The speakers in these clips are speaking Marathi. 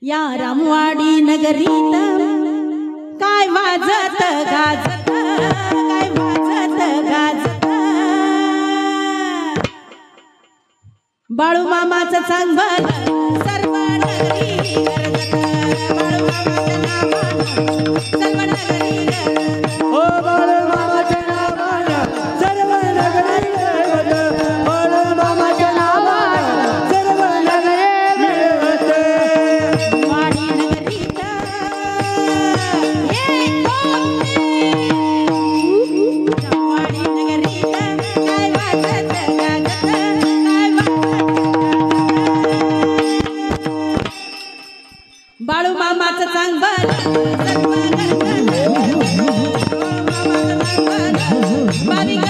या रामवाडी नगरीत काय वाजत गाजत, काय वाजत गाजत, बाळू मामाचं चांगलं सर्व नगरी गरजत, बाळू मामाच्या नावानं सर्व नगरी गरजत, ओ बाळू मामाच्या नावानं सर्व नगरी गरजत, बाळू मामाच्या नावानं सर्व नगरी मिळवत. वाडी नगरीत एक दोन तीन, वाडी नगरीत काय वाजत गाजत, काय वाजत बाळू मामाचं चांगलं सर्व गरजत, बाळू मामाचं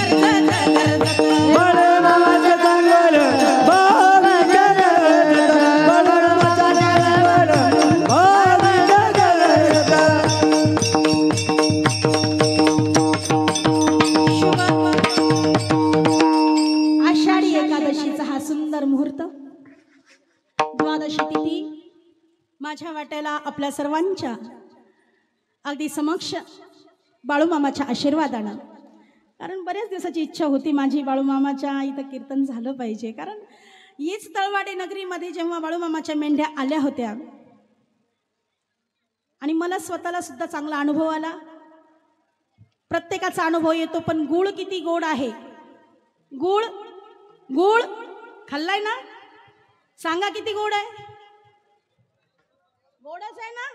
गरजत, बाळू मामाचं चांगलं बाळू गरजत, बाळू मामाचं चांगलं बाळू गरजत. आषाढी एकादशीचा हा सुंदर मुहूर्त, द्वादशी तिथी माझ्या वाट्याला आपल्या सर्वांच्या अगदी समक्ष बाळूमामाच्या आशीर्वादानं, कारण बऱ्याच दिवसाची इच्छा होती माझी बाळूमामाच्या इथं कीर्तन झालं पाहिजे. कारण हीच तळवाडी नगरीमध्ये जेव्हा बाळूमामाच्या मेंढ्या आल्या होत्या आणि मला स्वतःला सुद्धा चांगला अनुभव आला. प्रत्येकाचा अनुभव येतो, पण गुळ किती गोड आहे. गुळ गुळ खाल्लाय ना? सांगा किती गोड आहे. गोडच आहे ना?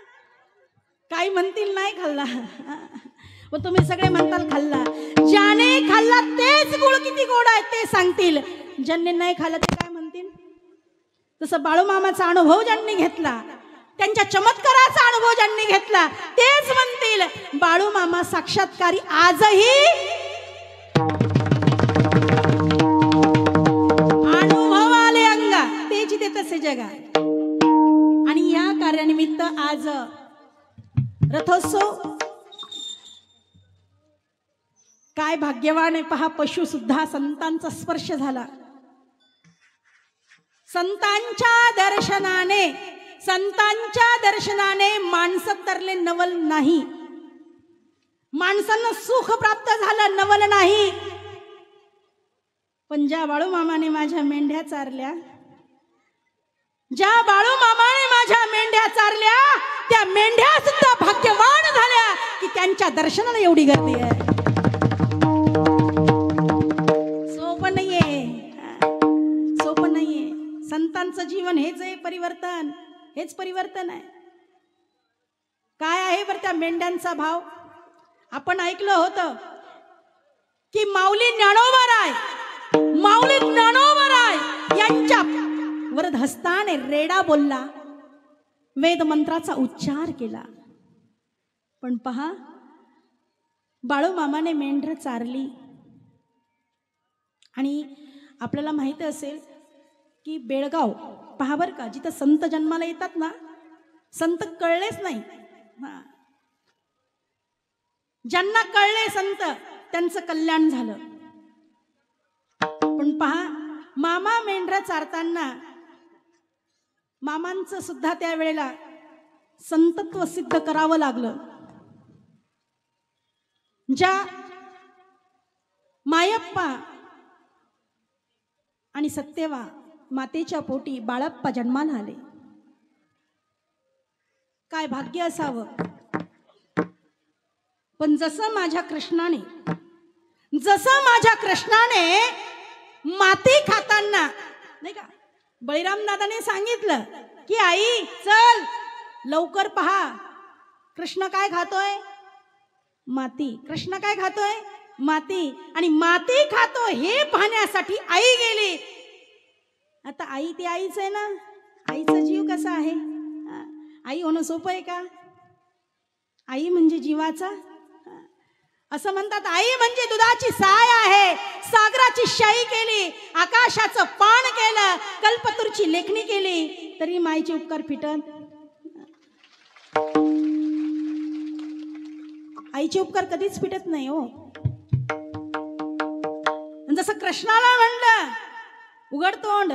काही म्हणतील नाही खाल्ला, व तुम्ही सगळे म्हणताल खाल्ला. ज्याने खाल्ला तेच गुळ किती गोड आहे ते सांगतील, ज्यांनी नाही खाल्ला ते काय म्हणतील. तसं बाळूमामाचा अनुभव ज्यांनी घेतला, त्यांच्या चमत्काराचा अनुभव ज्यांनी घेतला, तेच म्हणतील बाळूमामा साक्षात्कारी आजही अनुभव आले अंगा तेची ते तसे जगा. आणि या कार्यानिमित्त आज रथोत्सव, काय भाग्यवान आहे पहा. पशु सुद्धा संतांचा स्पर्श झाला. संतांच्या दर्शनाने माणसं तरले नवल नाही, माणसांना सुख प्राप्त झालं नवल नाही. पण ज्या बाळूमामाने माझ्या मेंढ्या चारल्या, ज्या बाळूमामाने माझ्या मेंढ्या चारल्या, त्या मेंढ्या सुद्धा भाग्यवान झाल्या की त्यांच्या दर्शनाला एवढी गर्दी आहे. सोपं नाहीये, सोपं नाहीये. संतांचं जीवन हेच आहे परिवर्तन, हेच परिवर्तन आहे. काय आहे बरं त्या मेंढ्यांचा भाव. आपण ऐकलं होतं की माऊली ज्ञानोबराय, माऊली ज्ञानोबराय यांच्या वरद हस्ताने रेडा बोलला, वेद मंत्राचा उच्चार केला. पण पहा, बाळूमामाने मेंढर चारली. आणि आपल्याला माहिती असेल की बेळगाव पहा बरं का, जिथं संत जन्माला येतात ना, संत कळलेच नाही. ज्यांना कळले संत त्यांचं कल्याण झालं. पण पहा, मामा मेंढरा चारताना मामांचं सुद्धा त्यावेळेला संतत्व सिद्ध करावं लागलं. ज्या मायप्पा आणि सत्यवा मातेच्या पोटी बाळप्पा जन्माला आले, काय भाग्य असावं. पण जसं माझ्या कृष्णाने माती खाताना नाही का, बळीराम दादाने सांगितलं की आई चल लवकर पहा, कृष्ण काय खातोय, माती. कृष्ण काय खातोय, माती. आणि माती खातो हे पाहण्यासाठी आई गेली. आता आई ती आईच आहे ना, आईचा जीव कसा आहे. आई होणं सोपं आहे का. आई म्हणजे जीवाचा. असं म्हणतात आई म्हणजे दुधाची साय आहे, सागराची शाई केली, आकाशाचं पान केलं, कल्पतरूची लेखणी केली, तरी माईचे उपकार फिटत. आईचे उपकार कधीच फिटत नाही हो. जसं कृष्णाला म्हणलं उघड तोंड,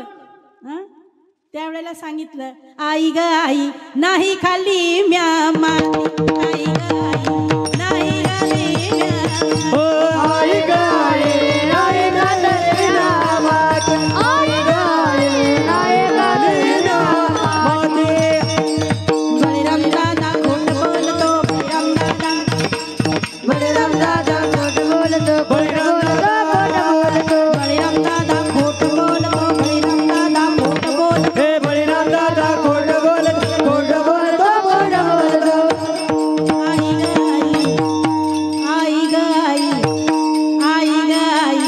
त्यावेळेला सांगितलं, आई ग आई नाही खाली म्या माती, आई ग आई नाही खाली म्या माती. ओ आई गाय नाही गाले ना माती, आई गाय नाही गाले ना माती. बळीराम दादा खोट बोलतो, बळीराम दादा, बळीराम दादा खोट बोलतो, बळीराम दादा खोट बोलतो, बळीराम दादा खोट बोलतो, बळीराम दादा खोट बोलतो. हे बळीराम दादा खोट बोलतो, खोट बोलतो, खोट बोलतो. आई ग आई, आई ग आई, आई ग आई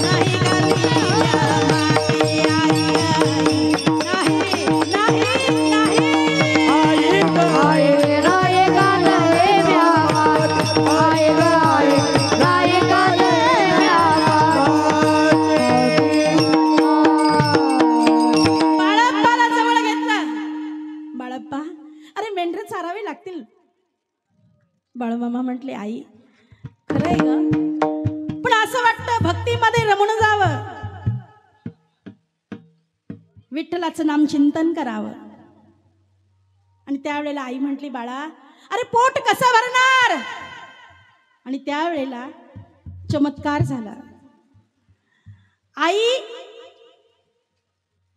नाही खाली म्या माती, आई ग आई नाही नाही नाही. आई गाय नाही गाले म्या माती, आई गाय नाही गाले म्या माती. बाळप्पाला जवळ घेतलं. बाळप्पा, अरे मेंढरे चारावे लागतील. बाळूमामा म्हटले, आई खरंय ग, पण असं वाटतं भक्तीमध्ये रमून जावं, विठ्ठलाचं नाम चिंतन करावं. आणि त्यावेळेला आई म्हटली, बाळा अरे पोट कसं भरणार. आणि त्यावेळेला चमत्कार झाला. आई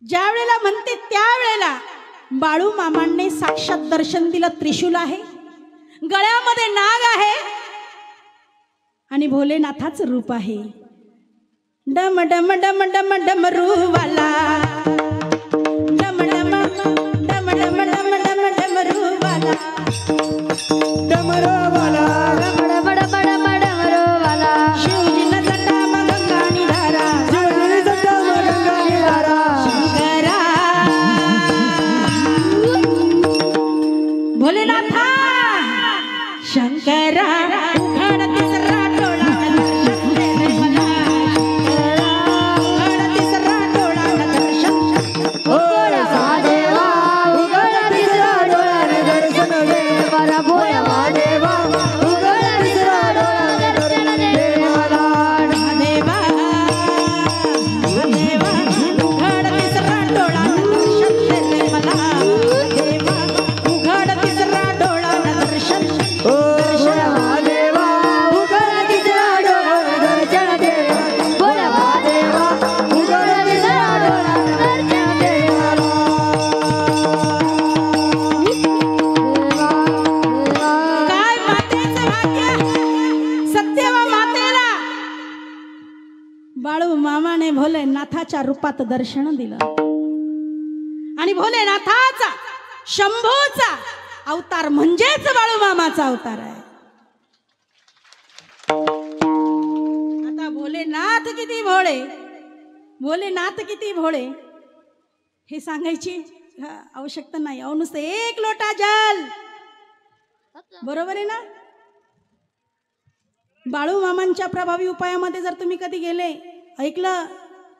ज्या वेळेला म्हणते त्यावेळेला बाळू मामांनी साक्षात दर्शन दिलं. त्रिशूल आहे, गळ्यामध्ये नाग आहे आणि भोलेनाथाचं रूप आहे. डम डम डम डम डमरूवाला, डम डम डम डम डम डम डमरूवाला. डमरूवाला, डमरूवाला, शिवजीला जटा मग गंगाणी धारा, शिवजीला जटा मग गंगाणी धारा. शंकरा भोलेनाथा शंकरा उघड तिसरा डोळा दर्शन दे रे मला. उघड तिसरा डोळा दर्शन. ओ महादेवा उघड तिसरा डोळ्याने दर्शन दे मला. भोला महादेवा उघड तिसरा डोळ्याने दर्शन दे मला. महादेवा महादेवा उघड तिसरा डोळा दर्शन दे रे मला. महादेवा उघड तिसरा डोळा दर्शन. ओ महादेवा उघड तिसरा डोळ्याने दर्शन दे. भोला महादेवा उघड तिसरा डोळ्याने दर्शन दे मला. काय मातेचं भाग्य, सत्यवा मातेला बाळू मामाने भोलेनाथाच्या रूपात दर्शन दिलं. आणि भोलेनाथाचा शंभूचा अवतार म्हणजेच बाळू मामाचा अवतार आहे. आता भोलेनाथ किती भोळे, भोलेनाथ किती भोळे हे सांगायची आवश्यकता नाही. अहो नुसतं एक लोटा जल, बरोबर आहे ना. बाळू मामांच्या प्रभावी उपायामध्ये जर तुम्ही कधी गेले, ऐकलं,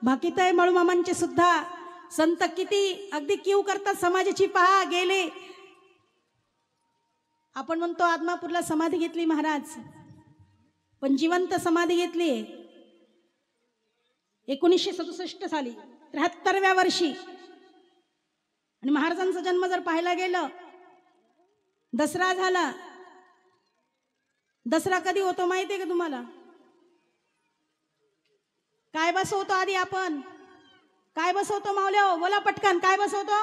भाकीत आहे बाळू मामांचे सुद्धा. संत किती अगदी कीव करतात समाजाची, पहा गेले. आपण म्हणतो आदमापूरला समाधी घेतली महाराज, पण जिवंत समाधी घेतली 1967 साली, 73व्या वर्षी. आणि महाराजांचा जन्म जर पाहायला गेलं, दसरा झाला. दसरा कधी होतो माहितीये का तुम्हाला? काय बसवतो आधी आपण? काय बसवतो मावल्या? बोला पटकन, काय बसवतो?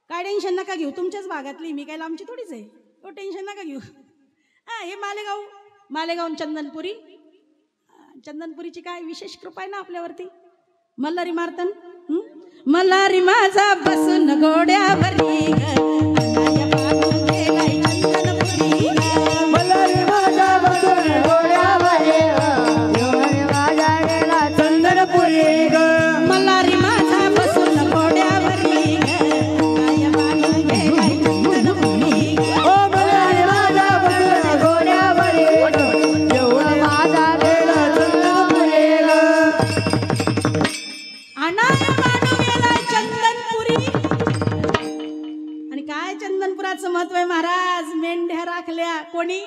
काय टेन्शन नका घेऊ, तुमच्याच भागातली, मी काय लांबची थोडीच आहे, तो टेन्शन नका घेऊ. हे मालेगाव चंदनपुरी, चंदनपुरीची काय विशेष कृपा आहे ना आपल्यावरती. मल्हारी मार्तन, मल्हारी माझा बसून घोड्यावरी मल्हारी माझा बसून घोड्यावरी चंदनपुरी ग. मल्हारी माझा बसून घोड्यावरी ओ मल्हारी माझा बसून घोड्यावरी येऊन माझा गेला चंदनपुरी ग. अनाय मानू गेला चंदनपुरी. आणि काय चंदनपुराचं महत्व आहे महाराज? मेंढ्या राखल्या. कोणी?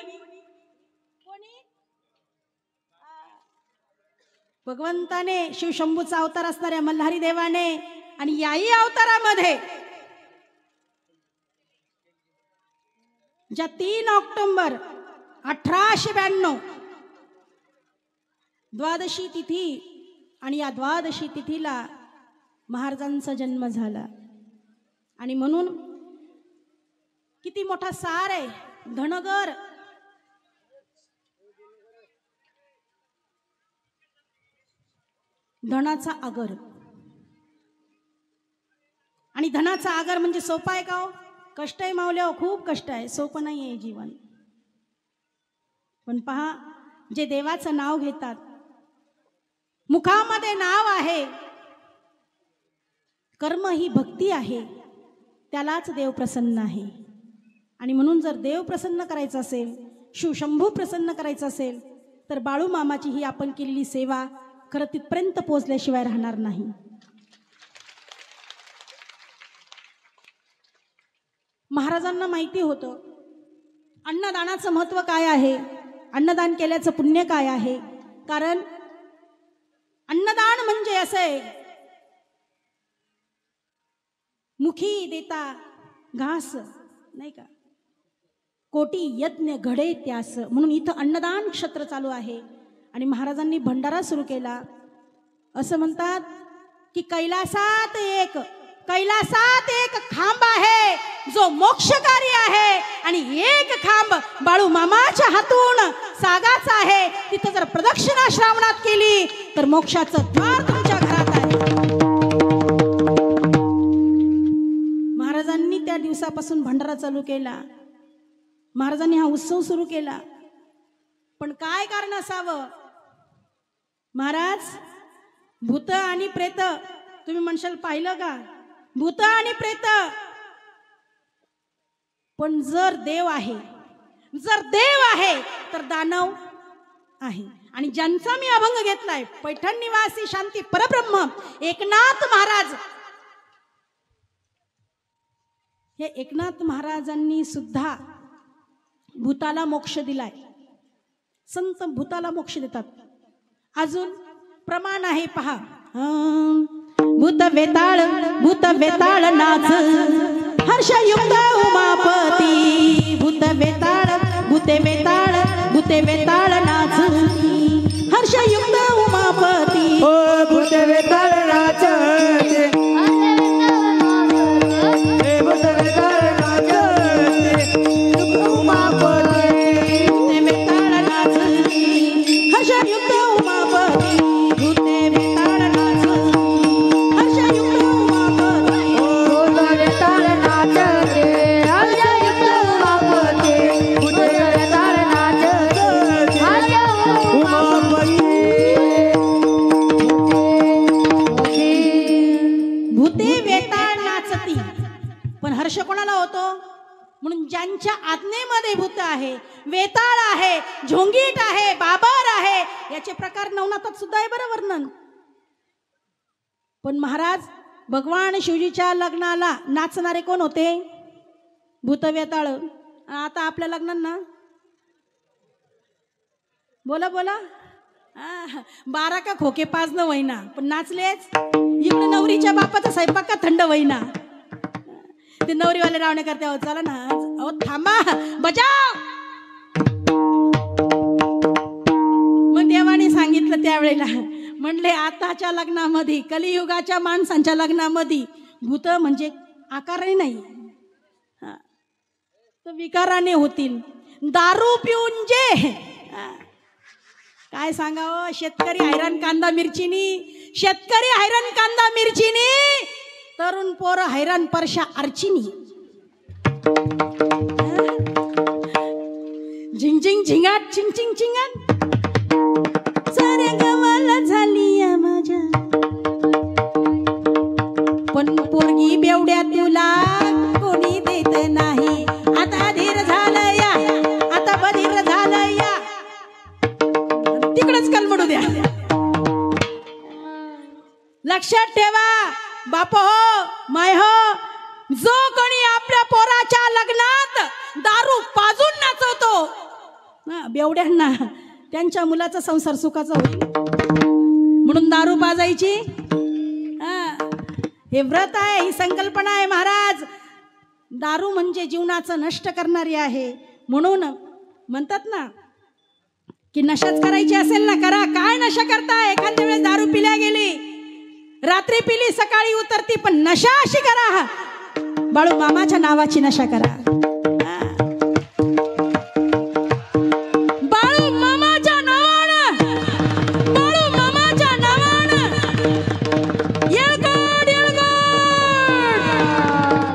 भगवंताने, शिवशंभूचा अवतार असणाऱ्या मल्हारी देवाने आणि याही अवतारामध्ये ज्या 3 ऑक्टोबर 1892 द्वादशी तिथी आणि या द्वादशी तिथीला महाराजांचा जन्म झाला. आणि म्हणून किती मोठा सार आहे. धनगर धनाचा आगर. आणि धनाचा आगर म्हणजे सोपा आहे का हो? कष्ट आहे मावल्या, खूप कष्ट आहे, सोपं नाही आहे जीवन. पण पहा, जे देवाचं नाव घेतात, मुखामध्ये नाव आहे, कर्म ही भक्ती आहे, त्यालाच देव प्रसन्न आहे. आणि म्हणून जर देव प्रसन्न करायचं असेल, शिवशंभू प्रसन्न करायचं असेल, तर बाळू मामाची ही आपण केलेली सेवा खरं तिथपर्यंत पोहोचल्याशिवाय राहणार नाही. महाराजांना माहिती होतं अन्नदानाचं महत्त्व काय आहे, अन्नदान केल्याचं पुण्य काय आहे. कारण अन्नदान म्हणजे असं आहे, मुखी देता घास, नाही का, कोटी यज्ञ घडे त्यास. म्हणून इथं अन्नदान क्षेत्र चालू आहे. आणि महाराजांनी भंडारा सुरू केला. असं म्हणतात की कैलासात एक खांब आहे जो मोक्षकारी आहे, आणि एक खांब बाळू मामाच्या हातून सागाचा आहे. तिथं जर प्रदक्षिणा श्रावणात केली तर मोक्षाचं द्वार तुमच्या घरात आहे. महाराजांनी त्या दिवसापासून भंडारा चालू केला. महाराजांनी हा उत्सव सुरू केला. पण काय कारण असावं? महाराज, भूत आणि प्रेत, तुम्ही म्हणशाल पाहिलं का? भूत आणि प्रेत. पण जर देव आहे तर दानव आहे. आणि ज्यांचा मी अभंग घेतलाय, पैठण निवासी शांती परब्रह्म एकनाथ महाराज, हे एकनाथ महाराजांनी सुद्धा भूताला मोक्ष दिलाय. संत भूताला मोक्ष देतात. अजून प्रमाण आहे पहा. भूत वेताळ नाच हर्षयुक्त उमापती. भूते वेताळ नाच हर्षयुक्त उमापती. भूते वेताळ नाच ज्यांच्या आज्ञेमध्ये भूत आहे, वेताळ आहे, झोंगीट आहे, बाबर आहे, याचे प्रकार नवनाथात सुद्धा आहे बरं वर्णन. पण महाराज, भगवान शिवजीच्या लग्नाला नाचणारे कोण होते? भूत वेताळ. आता आपल्या लग्नांना बोला 12 का खोके 5 न वहिना, पण नाचलेच. इकडे नवरीच्या बापाचा स्वयंपाक का थंड वहिना. ते नवरीवाले रावणे करते, अहो चला ना, अहो थांबा, बजाव. मग देवाने सांगितलं त्यावेळेला, म्हणले आताच्या लग्नामध्ये, कलियुगाच्या माणसांच्या लग्नामध्ये भूत म्हणजे आकाराने नाही, तर विकाराने होतील. दारू पिऊन जे काय सांगावं, शेतकरी हैराण कांदा मिरचीनी, तरुण पोर हैराण परशा अर्चिनी. झिंग झिंग झिंगाट चिंग चिंग चिंगाट साऱ्या गावाला झाली या माझ्या. पण पोरगी बेवड्या तुला कोणी देत नाही. आता धीर झालं या, आता बधीर झालं या, तिकडच कलमडू द्या. लक्षात ठेवा बाप हो, माय हो, जो कोणी आपल्या पोराच्या लग्नात दारू पाजून नाचवतो, बेवड्यांना त्यांच्या मुलाचा संसार सुखाचा होईल म्हणून दारू पाजायची. हे व्रत आहे, ही संकल्पना आहे महाराज. दारू म्हणजे जीवनाचं नष्ट करणारी आहे. म्हणून म्हणतात ना की नशाच करायची असेल ना करा. काय नशा करताय? एखाद्या वेळेस दारू पिल्या गेली, रात्री पिली, सकाळी उतरती, पण नशा अशी करा, बाळू मामाच्या नावाची नशा करा. बाळू मामाच्या नावानं, बाळू मामाच्या नावानं येळगड येळगड,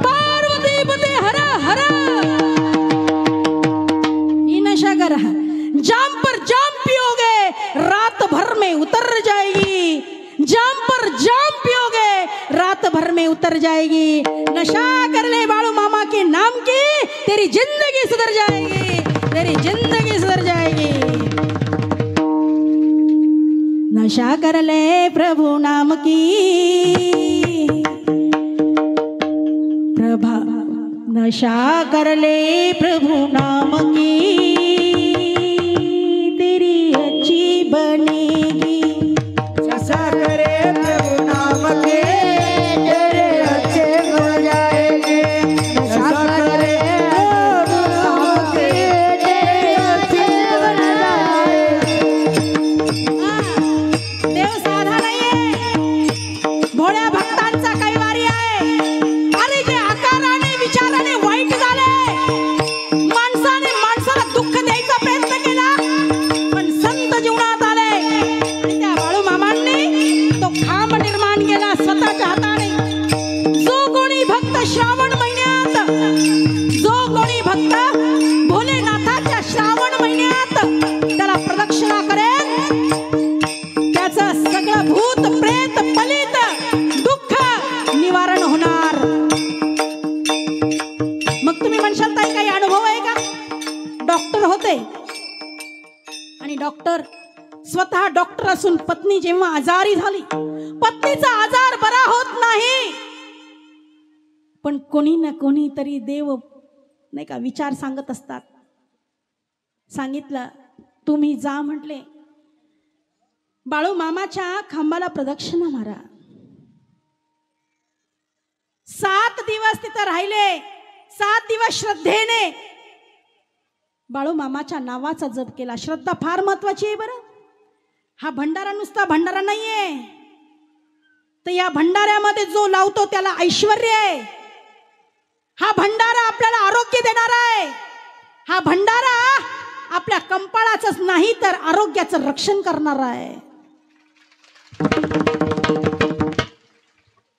पार्वती पते हर हर, ही नशा करा. जाम पर जाम पियोगे रात भर में उतर जाएगी, जाम पर जाम पियोगे रात भर में उतर जाएगी. नशा कर ले बाळू मामा के नाम की, तेरी जिंदगी सुधर जाएगी, तेरी जिंदगी सुधर जाएगी. नशा कर ले प्रभु नाम की, प्रभा नशा कर ले प्रभु नाम की, तेरी अच्छी बनेगी. नशा करे प्रभु नाम के, तेरे अच्छे हो जाएंगे. नशा करे प्रभु नाम के, तेरे अच्छे बन जाएंगे. देव साधा नाहीये, भोळ्या भक्तांचा कैवारी आहे. अरे जे आकाराने विचाराने वाईट झाले, माणसाने माणसाला दुःख द्यायचा प्रयत्न केला, पण संत जीवनात आले. आणि त्या बाळू मामांनी तो खांब निर्माण केला स्वतःच्या हाताने. जो कोणी भक्त श्रावण महिन्यात, जो कोणी भक्त भोलेनाथाच्या श्रावण महिन्यात त्याला प्रदक्षिणा करेल, त्याचं सगळं भूत प्रेत पलित दुःख निवारण होणार. मग तुम्ही म्हणशाल ताई काही अनुभव आहे का? डॉक्टर होते आणि डॉक्टर स्वतः डॉक्टर असून पत्नी जेव्हा आजारी झाली, पत्नीचा आजार बरा होत नाही, पण कोणी ना कोणी तरी देव नाही का विचार सांगत असतात. सांगितलं तुम्ही जा म्हटले, बाळू मामाच्या खांबाला प्रदक्षिणा मारा. 7 दिवस तिथं राहिले. 7 दिवस श्रद्धेने बाळू मामाच्या नावाचा जप केला. श्रद्धा फार महत्वाची आहे बरं. हा भंडारा नुसता भंडारा नाहीये, तर या भंडाऱ्यामध्ये जो लावतो त्याला ऐश्वर्य आहे. हा भंडारा आपल्याला आरोग्य देणार आहे. हा भंडारा आपल्या कंपाळाचंच नाही तर आरोग्याचं रक्षण करणार आहे.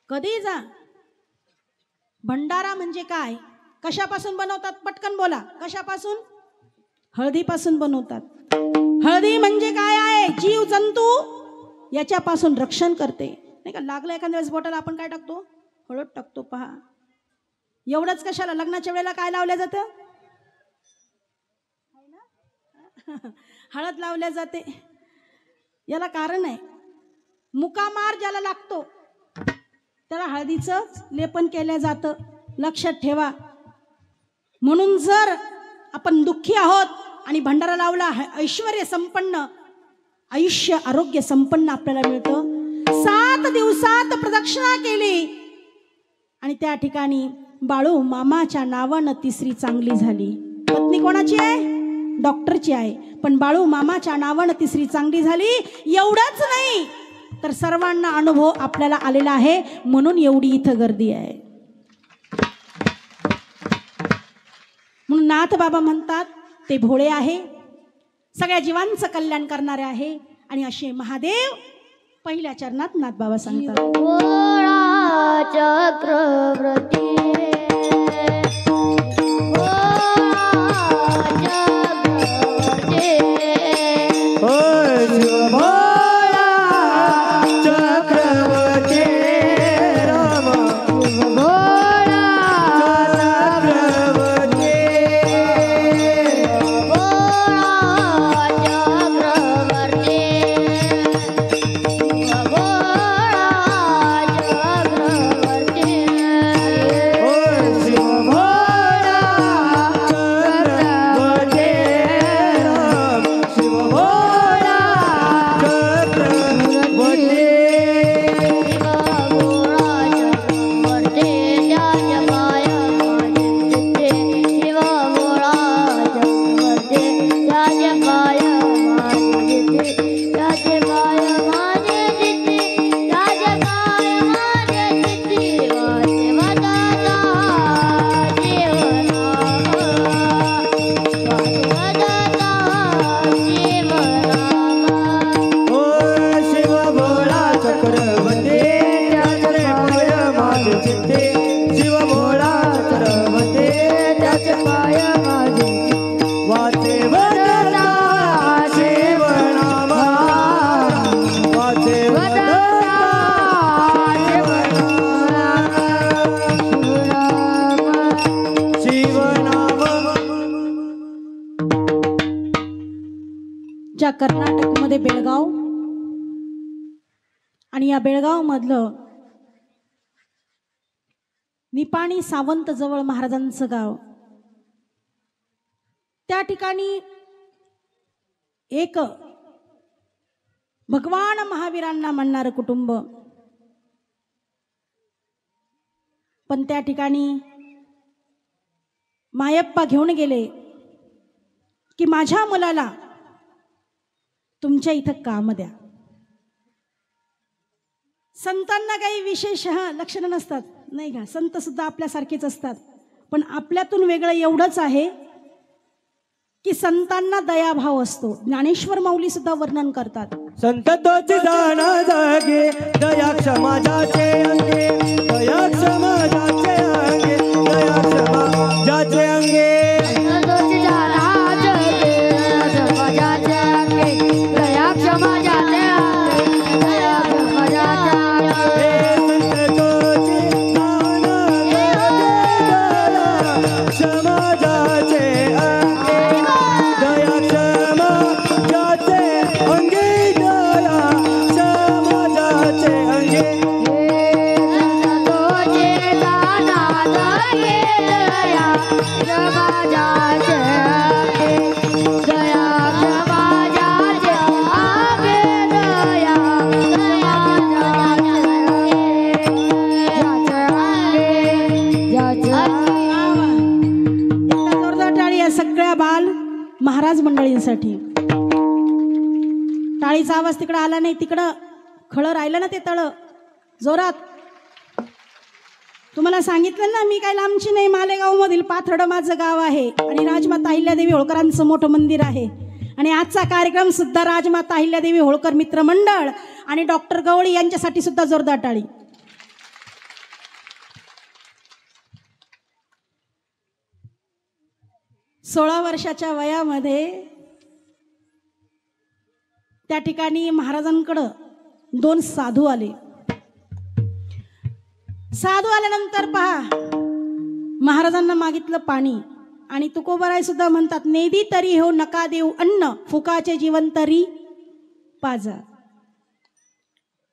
कधी जा. भंडारा म्हणजे काय? कशापासून बनवतात? पटकन बोला. कशापासून? हळदीपासून बनवतात. हळदी म्हणजे काय आहे? जीव जंतू याच्यापासून रक्षण करते, नाही का? लागलं एखाद्या वेळेस बोटाला आपण काय टाकतो? हळद टाकतो. पहा, एवढंच कशाला, लग्नाच्या वेळेला काय लावलं जातं? हळद लावल्या जाते. याला कारण आहे. मुकामार ज्याला लागतो त्याला हळदीचं लेपन केलं जातं. लक्षात ठेवा. म्हणून जर आपण दुःखी आहोत आणि भंडारा लावला, ऐश्वर्य संपन्न आयुष्य आरोग्य संपन्न आपल्याला मिळतं. 7 दिवसात प्रदक्षिणा केली आणि त्या ठिकाणी बाळू मामाच्या नावानं तिसरी चांगली झाली. पत्नी कोणाची आहे? डॉक्टरची आहे. पण बाळू मामाच्या नावानं तिसरी चांगली झाली. एवढंच नाही तर सर्वांना अनुभव आपल्याला आलेला आहे, म्हणून एवढी इथं गर्दी आहे. म्हणून नाथ बाबा म्हणतात ते भोळे आहे, सगळ्या जीवांचं कल्याण करणारे आहे. आणि असे महादेव पहिल्या चरणात नाथ बाबा सांगतात. भोळा चक्रवर्ती, ज्या कर्नाटकमध्ये बेळगाव आणि या बेळगाव मधलं निपाणी सावंत जवळ महाराजांचं गाव, त्या ठिकाणी एक भगवान महावीरांना म्हणणारं कुटुंब, पण त्या ठिकाणी मायप्पा घेऊन गेले की माझ्या मुलाला तुमच्या इथं काम द्या. संतांना काही विशेष लक्षणं नसतात नाही का, संत सुद्धा आपल्यासारखेच असतात, पण आपल्यातून वेगळं एवढंच आहे की संतांना दयाभाव असतो. ज्ञानेश्वर माऊली सुद्धा वर्णन करतात, संत तोच जाणा जागे दया समाजाचे अंगे, दया समाजाचे अंगे, दया समाजाचे अंगे. महाराज मंडळींसाठी. टाळीचा आवाज तिकडं आला नाही, तिकडं खळं राहिलं ना ते तळ जोरात. तुम्हाला सांगितलं ना मी काय लांबची नाही, मालेगाव मधील पाथर्ड माझं गाव आहे आणि राजमाता अहिल्यादेवी होळकरांचं मोठं मंदिर आहे. आणि आजचा कार्यक्रम सुद्धा राजमाता अहिल्यादेवी होळकर मित्र मंडळ आणि डॉक्टर गवळी यांच्यासाठी सुद्धा जोरदार टाळी. सोळा वर्षाच्या वयामध्ये त्या ठिकाणी महाराजांकडं 2 साधू आले. साधू आल्यानंतर पहा, महाराजांना मागितलं पाणी. आणि तुकोबाराय सुद्धा म्हणतात, नेदी तरी हो नका देऊ अन्न, फुकाचे जीवन तरी पाजा.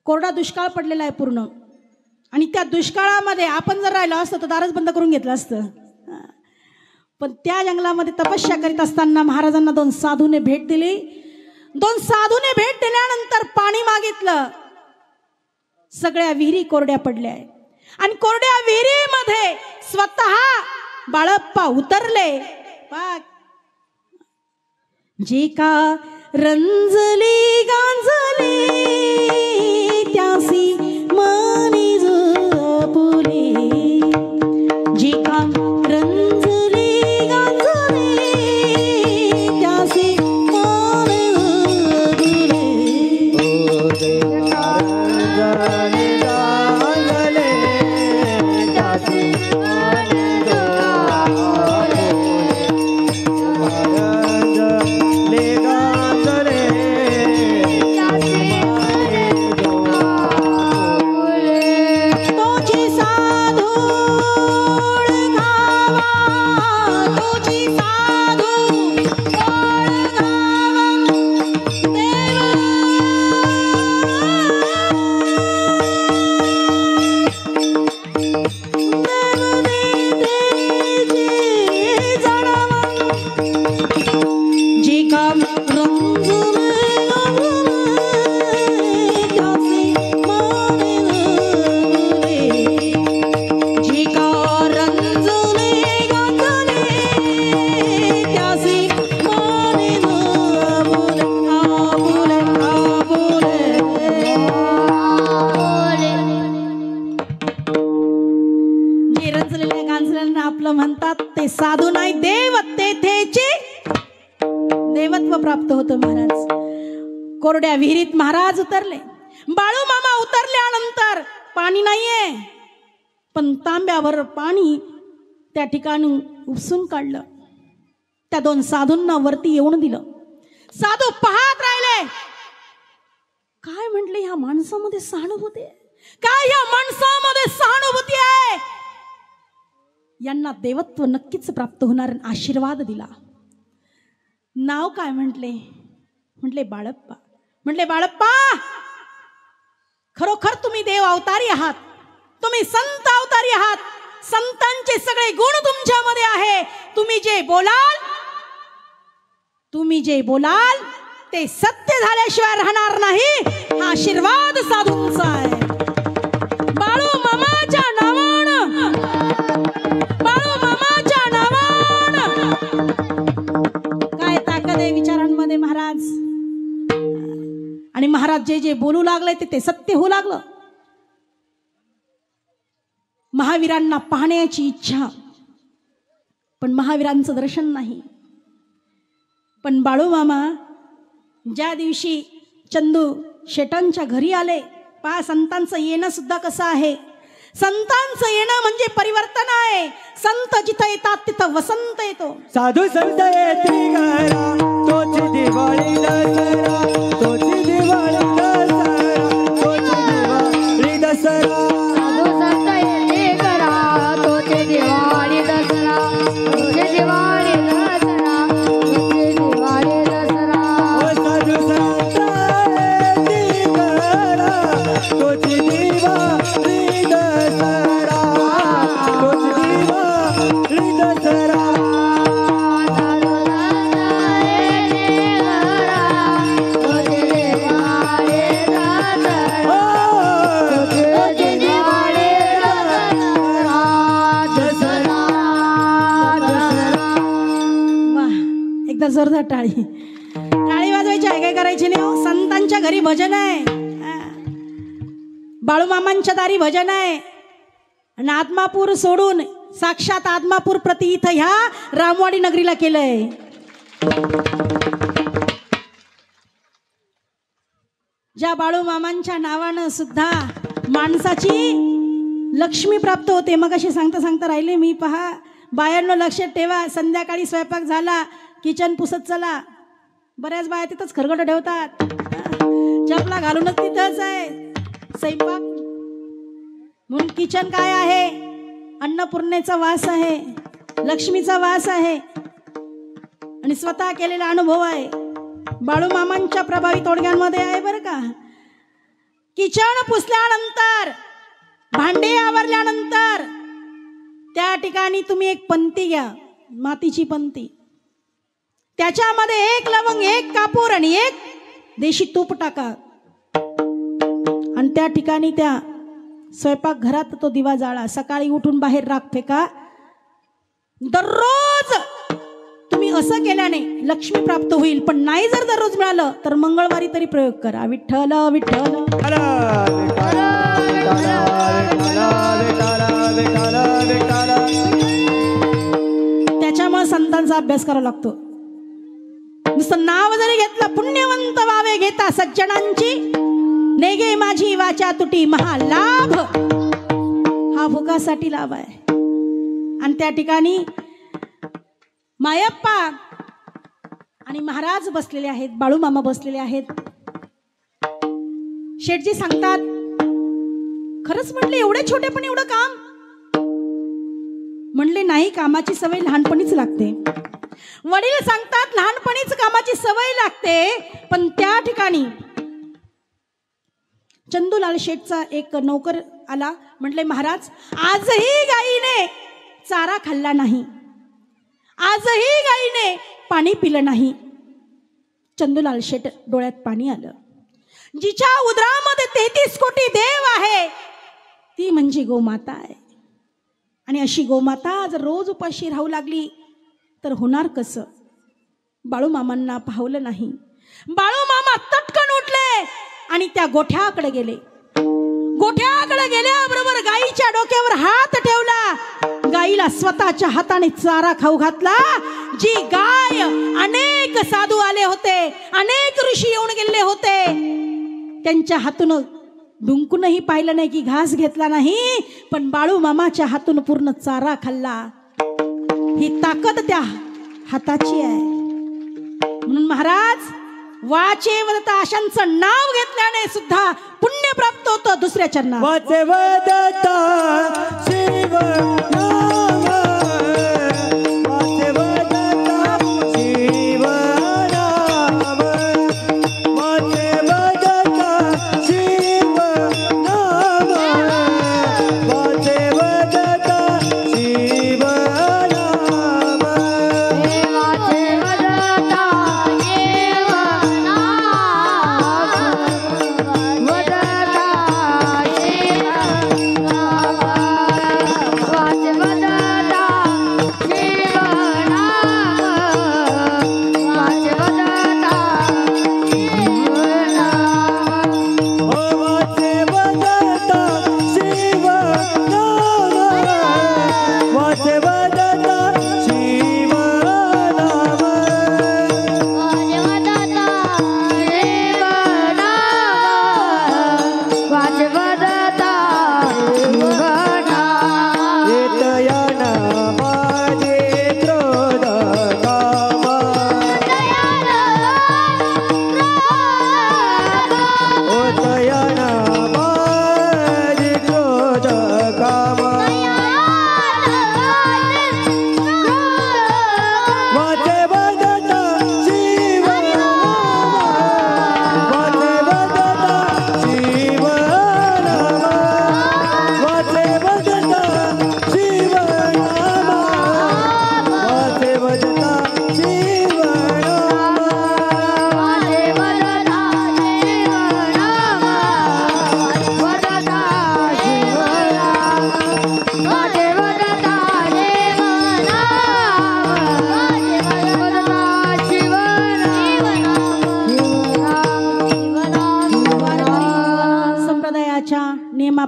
कोरडा दुष्काळ पडलेला आहे पूर्ण, आणि त्या दुष्काळामध्ये आपण जर राहिलो असतं तर दारच बंद करून घेतलं असतं. पण त्या जंगलामध्ये तपस्या करीत असताना महाराजांना 2 साधूने भेट दिली. 2 साधूने भेट दिल्यानंतर पाणी मागितलं. सगळ्या विहिरी कोरड्या पडल्या आहे आणि कोरड्या विहिरीमध्ये स्वतः बाळप्पा उतरले. जे का रंजली गांजली त्यासी मनी जपुले, जे का साधू नाही देव, तेथेचे देवत्व प्राप्त होतं. महाराज कोरड्या विहिरीत महाराज उतरले. बाळू मामा उतरल्यानंतर पाणी नाहीये, पण तांब्यावर पाणी त्या ठिकाणी उपसून काढलं. त्या 2 साधूंना वरती येऊन दिलं. साधू पाहत राहिले. काय म्हटले, ह्या माणसामध्ये सहानुभूती आहे, काय ह्या माणसामध्ये सहानुभूती आहे, यांना देवत्व नक्कीच प्राप्त होणार. आशीर्वाद दिला. नाव काय म्हटले, म्हटले बाळप्पा. म्हटले बाळप्पा, खरोखर तुम्ही देव अवतारी आहात, तुम्ही संत अवतारी आहात. संतांचे सगळे गुण तुमच्यामध्ये आहे. तुम्ही जे बोलाल ते सत्य झाल्याशिवाय राहणार नाही. हा आशीर्वाद साधूंचा आहे. बाळू मामाच्या नावानं, बाळू मामाच्या नावानं. काय ताकद आहे विचारांमध्ये महाराज. आणि महाराज जे जे बोलू लागले ते सत्य होऊ लागलं. महावीरांना पाहण्याची इच्छा, पण महावीरांचं दर्शन नाही. पण बाळू मामा ज्या दिवशी चंदू शेटांच्या घरी आले, पहा संतांचं येणं सुद्धा कसं आहे. संतांचं येणं म्हणजे परिवर्तन आहे. संत जिथं येतात तिथं वसंत येतो. साधू संत येती घरा, तोची दिवाळी दसरा, तोची दिवाळी दसरा, तोची दिवाळी दसरा. साधू संत येते करा, तोचे दिवाळी दसरा, तोचे दिवाळी दसरा, तोचे दिवाळी दसरा. ओ साधू संत येती घरा, तोची दिवाळी दसरा, तोची दिवाळी दसरा. एकदा जोरदार टाळी वाजवायची आहे. काय करायची नाही हो. संतांच्या घरी भजन आहे, बाळूमामांच्या दारी भजन आहे. आणि आत्मापूर सोडून साक्षात आत्मापूर प्रति इथं ह्या रामवाडी नगरीला केलंय. ज्या बाळूमामांच्या नावानं सुद्धा माणसाची लक्ष्मी प्राप्त होते. मग अशी सांगता सांगता राहिले मी. पहा बायांनो, लक्षात ठेवा, संध्याकाळी स्वयंपाक झाला, किचन पुसत चला. बऱ्याच बाया तिथंच खरगट ठेवतात, चपला घालूनच तिथंच आहे स्वयंपाक. म्हणून किचन काय आहे, अन्नपूर्णेचा वास आहे, लक्ष्मीचा वास आहे. आणि स्वतः केलेला अनुभव आहे. बाळूमामांच्या प्रभावी तोडग्यांमध्ये आहे बरं का. किचन पुसल्यानंतर, भांडे आवरल्यानंतर त्या ठिकाणी तुम्ही एक पंती घ्या, मातीची पंती. त्याच्यामध्ये एक लवंग, एक कापूर आणि एक देशी तूप टाका. आणि त्या ठिकाणी त्या स्वयंपाक घरात तो दिवा जाळा. सकाळी उठून बाहेर राख फेका. दररोज तुम्ही असं केल्याने लक्ष्मी प्राप्त होईल. पण नाही जर दररोज मिळालं तर मंगळवारी तरी प्रयोग करा. विठ्ठल विठ्ठल. त्याच्यामुळे संतांचा अभ्यास करावा लागतो. नुसतं नाव जरी घेतलं, पुण्यवंत वावे घेता सज्जनांची, नेगे माझी वाचा तुटी महालाभ. हा भुकासाठी लाभ आहे. आणि त्या ठिकाणी मायप्पा आणि महाराज बसलेले आहेत, बाळूमामा बसलेले आहेत. शेठजी सांगतात, खरंच म्हटले एवढे छोटे पण एवढं काम. म्हणले नाही, कामाची सवय लहानपणीच लागते. वडील सांगतात लहानपणीच कामाची सवय लागते. पण त्या ठिकाणी चंदूलाल शेठचा एक नौकर आला. म्हटले महाराज, आजही गाईने चारा खाल्ला नाही, आजही गाईने पाणी पिलं नाही. चंदूलाल शेठ डोळ्यात पाणी आलं. जिच्या उदरामध्ये 33 कोटी देव आहे ती म्हणजे गोमाता आहे. आणि अशी गोमाता जर रोज उपाशी राहू लागली तर होणार कसं. बाळूमामांना पाहवलं नाही. बाळूमामा तटकन उठले आणि त्या गोठ्याकडे गेले. गोठ्याकडे गेल्याबरोबर गाईच्या डोक्यावर हात ठेवला. गाईला स्वतःच्या हाताने चारा खाऊ घातला. जी गाय, अनेक साधू आले होते, अनेक ऋषी येऊन गेले होते, त्यांच्या हातून डुंकूनही पाहिलं नाही की घास घेतला नाही. पण बाळूमामाच्या हातून पूर्ण चारा खाल्ला. ही ताकद त्या हाताची आहे. म्हणून महाराज, वाचे वदता अशांचं नाव घेतल्याने सुद्धा पुण्य प्राप्त होतं दुसऱ्या चरणात. वाचे वदता शिव नाम, वाचे वदता शिव नाम,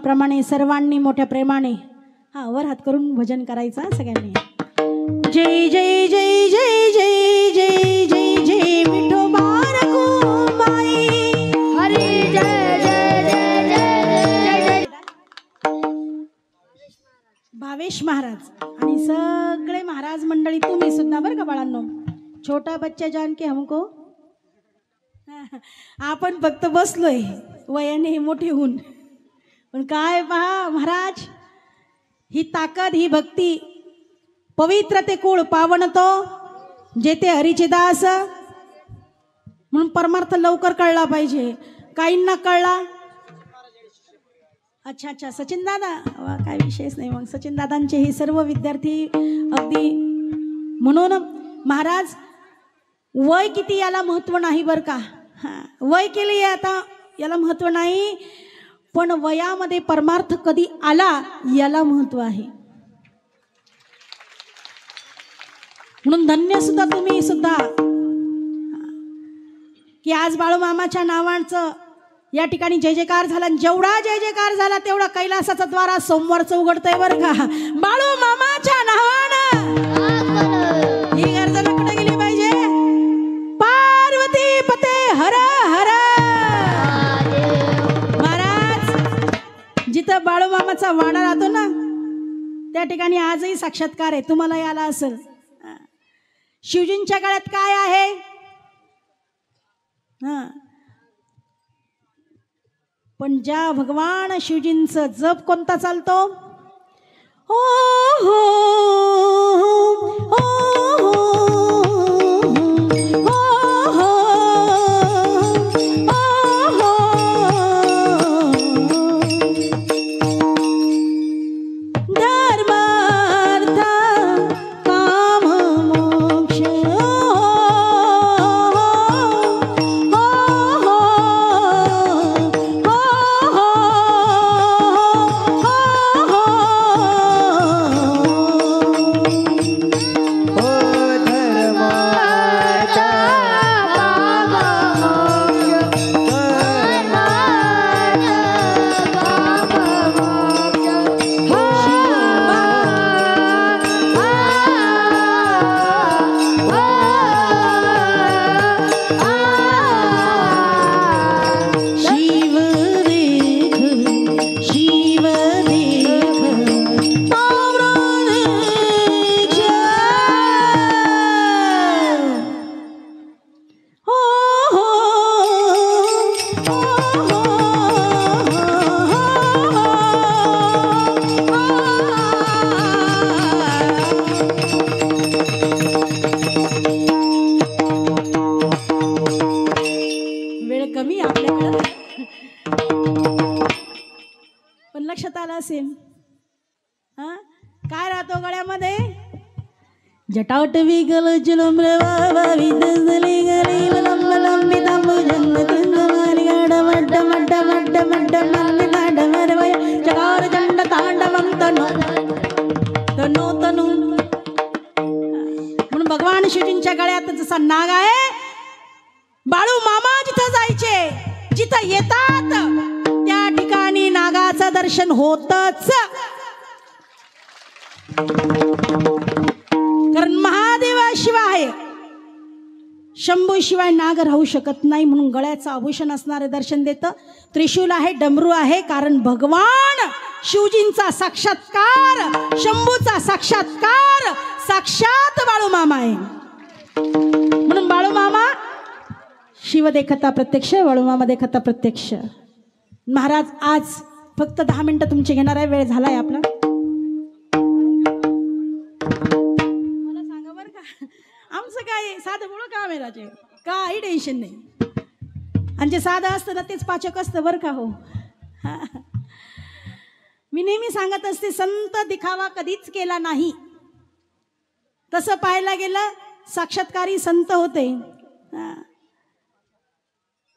त्याप्रमाणे सर्वांनी मोठ्या प्रेमाने वर हात करून भजन करायचं सगळ्यांनी. जय जय जय जय जय जय जय जय विठोबा रखुमाई. हरी जय जय जय जय जय जय. भावेश महाराज आणि सगळे महाराज मंडळी, तुम्ही सुद्धा बरं का बाळांनो. छोटा बच्चा जान के हमको, आपण फक्त बसलोय वयाने मोठे होऊन, पण काय पहा महाराज, ही ताकद, ही भक्ती, पवित्र ते कुळ पावन तो जेते हरीचे दास. म्हणून परमार्थ लवकर कळला पाहिजे. काहींना कळला. अच्छा अच्छा, सचिन दादा, वा काय विशेष नाही. मग सचिन दादांचे हे सर्व विद्यार्थी अगदी. म्हणून महाराज, वय किती याला महत्व नाही बरं का. वय केली आता याला महत्व नाही, पण वयामध्ये परमार्थ कधी आला याला महत्व आहे. म्हणून धन्य सुद्धा तुम्ही सुद्धा की आज बाळूमामाच्या नावाचं या ठिकाणी जय जयकार झाला. जेवढा जय जयकार झाला तेवढा कैलासाचं द्वार सोमवारचं उघडतंय बरं का. बाळूमामाच्या नावानं ही गर्जना कुठे गेली पाहिजे. पार्वती पते हर हर. महाराज, जिथं बाळूमामाचा वाडा राहतो ना त्या ठिकाणी आजही साक्षात्कार आहे. तुम्हाला याला असेल. शिवजींच्या गळ्यात काय आहे. पण ज्या भगवान शिवजींचं जप कोणता चालतो. हो हो हो जटाटवी गल जुलम रवा विदजली गली लम लम बिदम जंगतन मारी गाड मड्ड मड्ड मड्ड मड्ड मल्ली गाड मरवय चकार जंड तांडवं तनो तनो तनु. म्हणून भगवान शिवजींच्या गळ्यात जसा नाग आहे, बाळू मामा जिथं जायचे, जिथं येतात त्या ठिकाणी नागाचं दर्शन होतच. कारण महादेवाशिवाय, शंभू शिवाय नाग राहू शकत नाही. म्हणून गळ्याचं आभूषण असणारे दर्शन देतं. त्रिशूल आहे, डमरू आहे, कारण भगवान शिवजींचा साक्षात्कार, शंभूचा साक्षात्कार साक्षात बाळूमामा आहे. म्हणून बाळूमामा शिव देखता प्रत्यक्ष, बाळूमामा देखता प्रत्यक्ष. महाराज, आज फक्त 10 मिनिटं तुमचे घेणार आहे. वेळ झालाय आपला. आमचं काय साधं मुळं काम आहे राजे, काही टेन्शन नाही. आणि जे साधं असतं ना तेच पाचक असतं बरं का. हो, मी नेहमी सांगत असते, संत दिखावा कधीच केला नाही. तसं पाहायला गेलं साक्षात्कारी संत होते.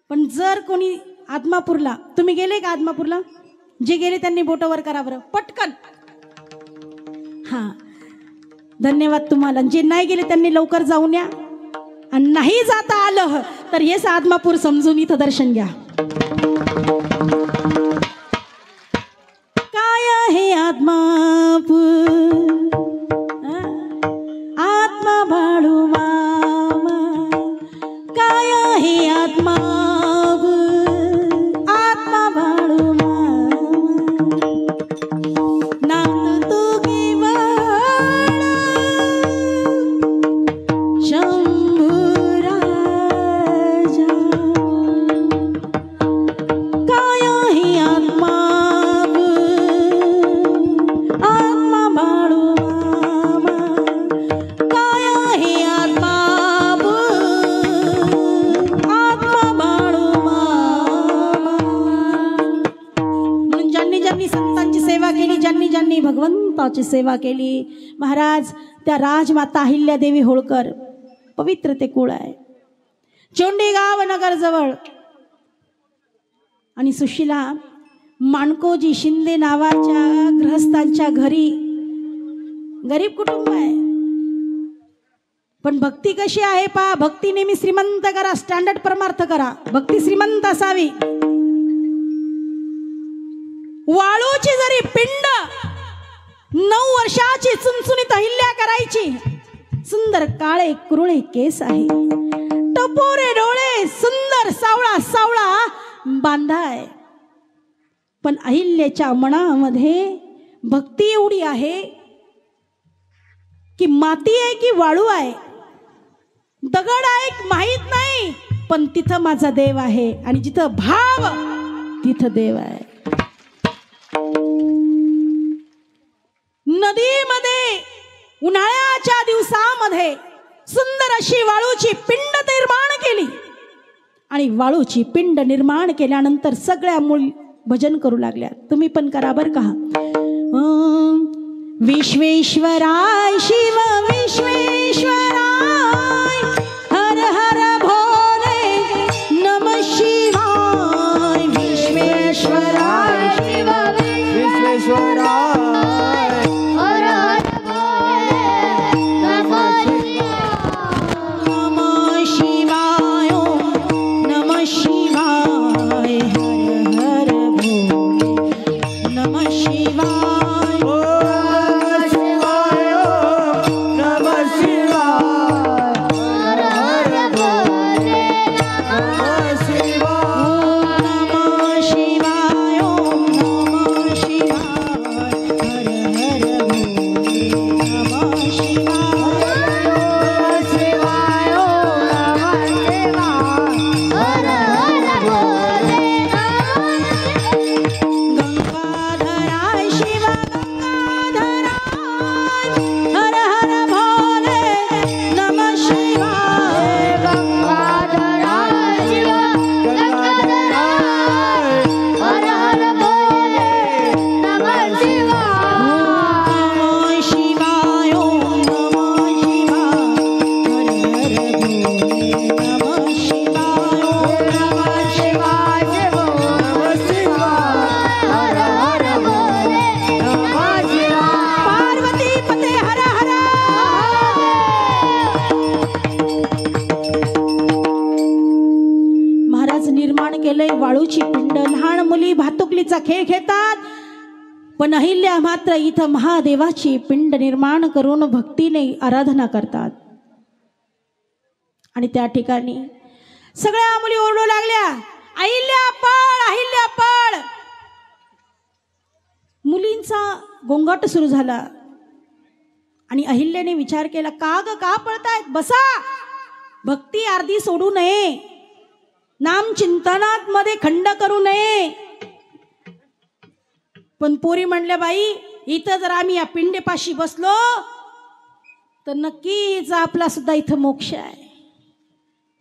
पण जर कोणी आदमापूरला, तुम्ही गेले का आदमापूरला? जे गेले त्यांनी बोटं वर करा बरं पटकन. हां, धन्यवाद तुम्हाला. जे नाही गेले त्यांनी लवकर जाऊन या. आणि नाही जाता आलं तर हेच आदमापूर समजून इथं दर्शन घ्या. श्रीमंताची सेवा केली. महाराज, त्या राजमाता अहिल्यादेवी होळकर पवित्र ते कुळ आहे, चोंडेगाव नगर जवळ. आणि सुशिला माणकोजी शिंदे नावाच्या गृहस्थांच्या घरी, गरीब कुटुंब आहे, पण भक्ती कशी आहे पहा. भक्ती नेहमी श्रीमंत करा, स्टँडर्ड परमार्थ करा, भक्ती श्रीमंत असावी. वाळूची जरी पिंड 9 वर्षाची चुनचुनीत अहिल्या करायची. सुंदर काळे कुरुळे केस आहे, टपोरे डोळे, सुंदर सावळा सावळा बांधा आहे. पण अहिल्याच्या मनामध्ये भक्ती एवढी आहे की माती आहे की वाळू आहे, दगड आहे माहित नाही, पण तिथं माझा देव आहे. आणि जिथं भाव तिथं देव आहे. नदीमध्ये उन्हाळ्याच्या दिवसामध्ये सुंदर अशी वाळूची पिंड निर्माण केली. आणि वाळूची पिंड निर्माण केल्यानंतर सगळ्या मुली भजन करू लागल्या. तुम्ही पण करा बर का. विश्वेश्वराय शिव विश्वेश्वराय, हर हर भोले नमः शिवाय. विश्वेश्वराय शिव विश्वेश्वराय, हर हर भोले नमः शिवाय. नमः शिवाय, नमः शिवाय, हर हर भोले नमः शिवाय. नमः शिवाय, हर हर भोले नमः शिवाय, नमः शिवाय, नमः शिवाय, हर हर भोले नमः शिवाय. नमः शिवाय, नमः शिवाय, हर हर भोले गंगाधराय शिव गंगाधराय, हर हर भोले नमः शिवाय. गंगाधराय शिव गंगाधराय, हर हर भोले नमः शिवाय. नमः शिवाय, नमः शिवाय, हर हर भोले नमः शिवाय. नमः शिवाय शिव नमः शिवाय, हर हर भोले नमः शिवाय. पार्वती पते हर हर. महाराज निर्माण केलंय वाळूची पिंड. लहान मुली भातुकलीचा खेळ खेळतात, पण अहिल्या मात्र इथं महादेवाची पिंड निर्माण करून भक्तीने आराधना करतात. आणि त्या ठिकाणी सगळ्या मुली ओरडू लागल्या, अहिल्या पळ, अहिल्या पळ. मुलींचा गोंगाट सुरू झाला. आणि अहिल्याने विचार केला, का ग का पळतायत, बसा. भक्ती अर्धी सोडू नये, नाम चिंतनात मध्ये खंड करू नये. पण पोरी म्हणल्या, बाई इथं जर आम्ही या पिंडेपाशी बसलो तर नक्कीच आपला सुद्धा इथं मोक्ष आहे.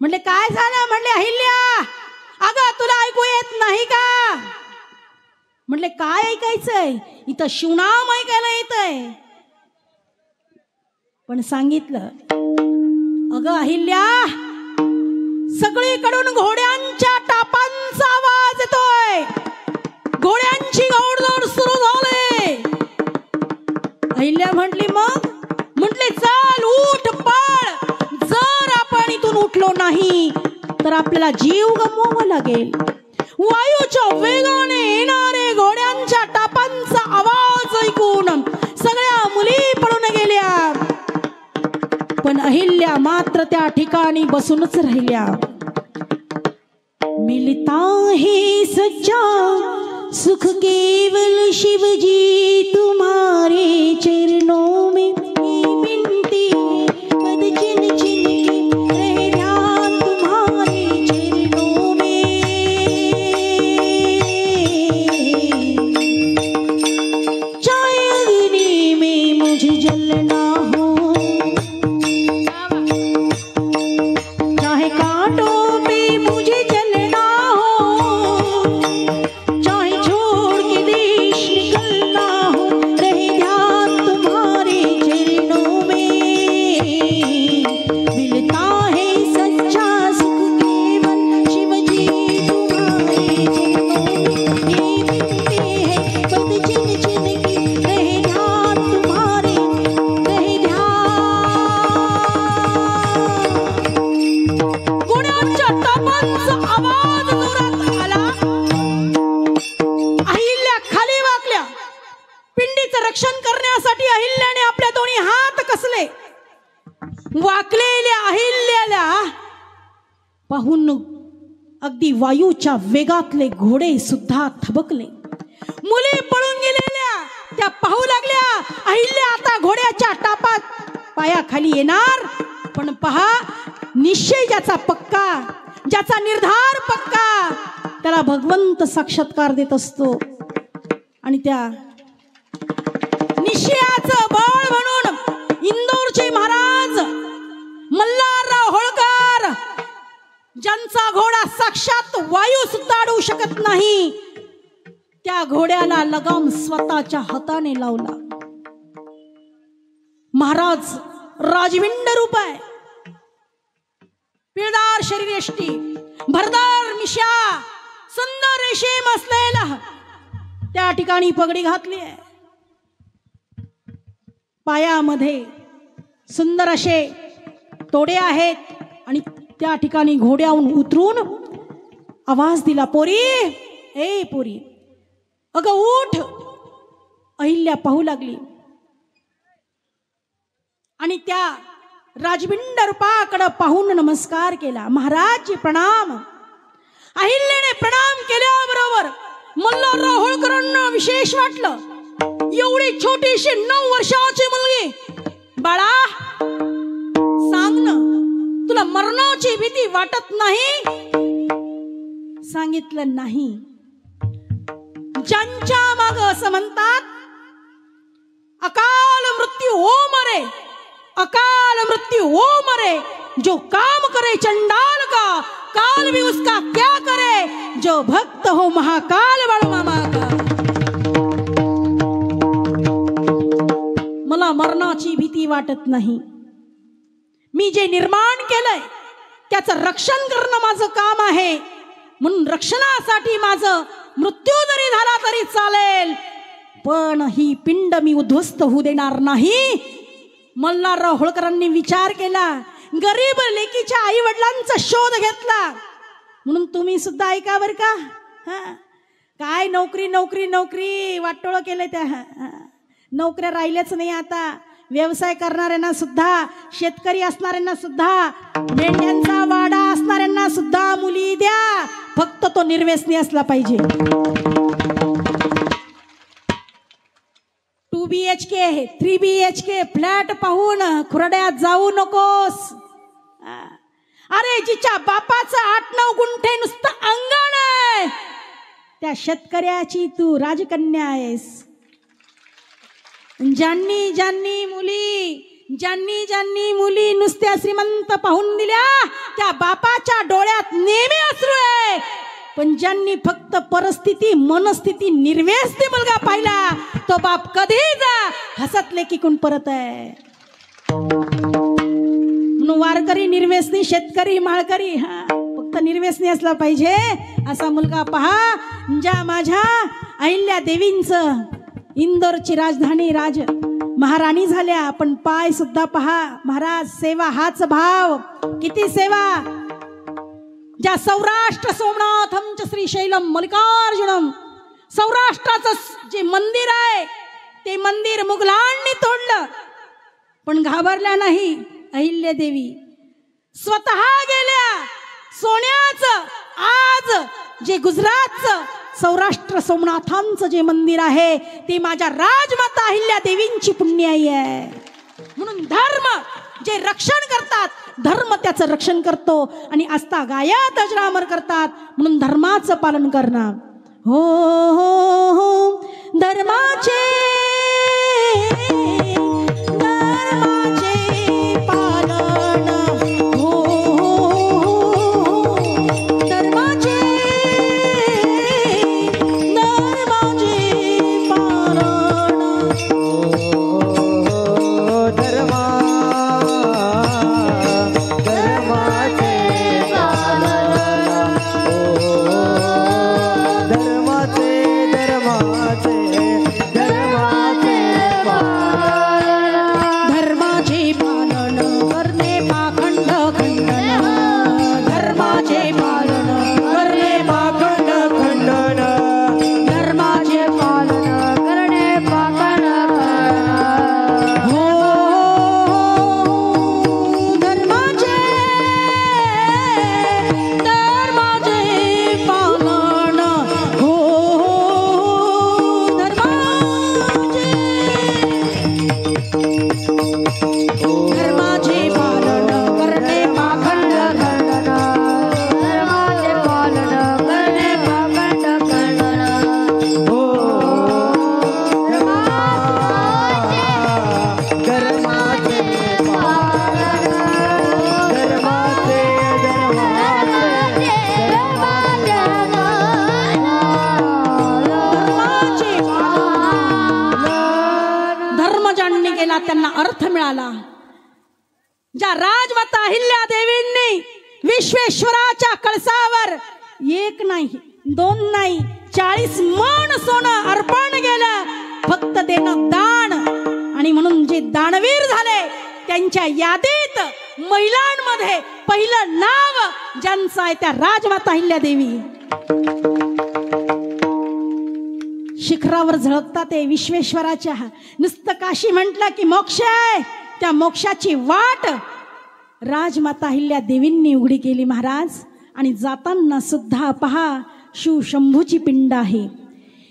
म्हणले काय झालं. म्हणले अहिल्या, अगं तुला ऐकू येत नाही का. म्हणले काय ऐकायचंय, इथं शिवनाम ऐकायला येतंय. पण सांगितलं, अगं अहिल्या, सगळीकडून घोड्यांच्या टापांचा आवाज येतोय, घोड्यांची घोडदौड सुरू झाली. अहिल्या म्हटली मग. म्हटले चल उठ पळ. जर आपण इथून उठलो नाही तर आपल्याला जीव गमवावा लागेल. वायूच्या वेगाने येणारे घोड्यांच्या टापांचा आवाज ऐकून सगळ्या मुली पळून गेल्या. पण अहिल्या मात्र त्या ठिकाणी बसूनच राहिल्या. मिलता है सच्चा सुख केवल शिवजी तुम्हारे चरणों में. विनती पद चिन चिन के रह ध्यान तुम्हारे चरणों में. चाहे अग्नि में मुझे जलना हो, चाहे कांटों पे मुझे जलना हो, चाहे छोड़ के देश निकलना हो, रहे ध्यान घोड्यांचा आवाज जोरात आला. अहिल्या खाली वाकल्या. पिंडीचं रक्षण करण्यासाठी अहिल्याने आपल्या दोन्ही हात कसले. वाकलेल्या अहिल्याला पाहून अगदी वायूच्या वेगातले घोडे सुद्धा थबकले. मुली पळून गेलेल्या त्या पाहू लागल्या. अहिल्या आता घोड्याच्या टापात पायाखाली येणार. पण पहा, निश्चय ज्याचा पक्का, ज्याचा निर्धार पक्का, त्याला भगवंत साक्षात्कार देत असतो. आणि त्या निश्चयाचं बळ म्हणून इंदोरचे महाराज मल्हारराव होळकर, ज्यांचा घोडा साक्षात वायू सुद्धा अडवू शकत नाही, त्या घोड्याला लगाम स्वतःच्या हाताने लावला. महाराज राजविंड रूप आहे. पिळदार शरीरयष्टी, भरदार मिशा, सुंदर रेशीम असलेला त्या ठिकाणी पगडी घातली आहे. पायामध्ये सुंदर असे तोडे आहेत. आणि त्या ठिकाणी घोड्याहून उतरून आवाज दिला, पोरी, ए पोरी, अगं उठ. अहिल्या पाहू लागली आणि त्या राजविंड रूपाकडे पाहून नमस्कार केला. महाराज प्रणाम. अहिल्याने प्रणाम केल्याबरोबर मल्हारराव होळकरांना विशेष वाटलं. एवढी छोटीशी 9 वर्षाची मुलगी, बाळा सांग ना, तुला मरणाची भीती वाटत नाही? सांगितलं नाही. ज्यांच्या माग असं म्हणतात, अकाल मृत्यू हो मरे, अकाल मृत्यू हो मरे, जो काम करे चंडाल का, काल भी उसका क्या करे, जो भक्त हो महाकाल बाळमामा का. मला मरणाची भीती वाटत नाही. मी जे निर्माण केलंय त्याचं रक्षण करणं माझं काम आहे. म्हणून रक्षणासाठी माझं मृत्यू जरी झाला तरी चालेल, पण ही पिंड मी उद्ध्वस्त होऊ देणार नाही. मल्हारराव होळकरांनी विचार केला. गरीब लेकीच्या आई वडिलांचा शोध घेतला. म्हणून तुम्ही सुद्धा ऐका बर का. काय नोकरी नोकरी नोकरी वाटोळ केले. त्या नोकऱ्या राहिल्याच नाही आता. व्यवसाय करणाऱ्यांना सुद्धा, शेतकरी असणाऱ्यांना सुद्धा, मेंढ्यांचा वाडा असणाऱ्यांना सुद्धा मुली द्या. फक्त तो निर्व्यसनी असला पाहिजे. 2 BHK 3 BHK फ्लॅट पाहून खुरड्यात जाऊ नकोस. अरे जिच्या बापाचं 8-9 गुंठे नुसतं अंगण आहे, त्या शेतकऱ्याची तू राजकन्या आहेस. ज्यांनी ज्यांनी मुली नुसत्या श्रीमंत पाहून दिल्या, त्या बापाच्या डोळ्यात नेहमी अश्रू आहे. पण ज्यांनी फक्त परिस्थिती, मनस्थिती, निर्व्यसनी मुलगा पाहिला, तो बाप कधीच हसत लेकीकून परत आहे. म्हणून वारकरी निर्व्यसनी, शेतकरी माळकरी, फक्त निर्व्यसनी असला पाहिजे असा मुलगा पहा. ज्या माझ्या अहिल्या देवींचं इंदोरची राजधानी राज महाराणी झाल्या. पण पाय सुद्धा पहा महाराज. सेवा हाच भाव. किती सेवा. ज्या सौराष्ट्र सोमनाथम च श्रीशैलम मल्लिकार्जुनम, सौराष्ट्राचं जे मंदिर आहे ते मंदिर मुघलांनी तोडलं, पण घाबरल्या नाही. अहिल्या देवी स्वतः गेल्या. सोन्याचं आज जे गुजरातचं सौराष्ट्र सोमनाथांचं जे मंदिर आहे ते माझ्या राजमाता अहिल्या देवींची पुण्याई आहे. म्हणून धर्म जे रक्षण करतात, धर्म त्याचं रक्षण करतो. आणि आस्था गायात अजरामर करतात. म्हणून धर्माचं पालन करणं. हो हो हो धर्माचे पालन. हो धर्माचे धर्माचे आला. ज्या राजमाता अहिल्या देवींनी विश्वेश्वराच्या कळसावर 1 नाही 2 नाही 40 मन सोनं अर्पण केलं, फक्त देणं दान. आणि म्हणून जे दानवीर झाले त्यांच्या यादीत महिलांमध्ये पहिलं नाव ज्यांचं आहे त्या राजमाता अहिल्या देवी. शिखरावर झळकतात ते विश्वेश्वराच्या. नुसतं काशी म्हटलं की मोक्ष आहे, त्या मोक्षाची वाट राजमाता अहिल्या देवींनी उघडी केली महाराज. आणि जाताना सुद्धा पहा शिवशंभूची पिंड आहे.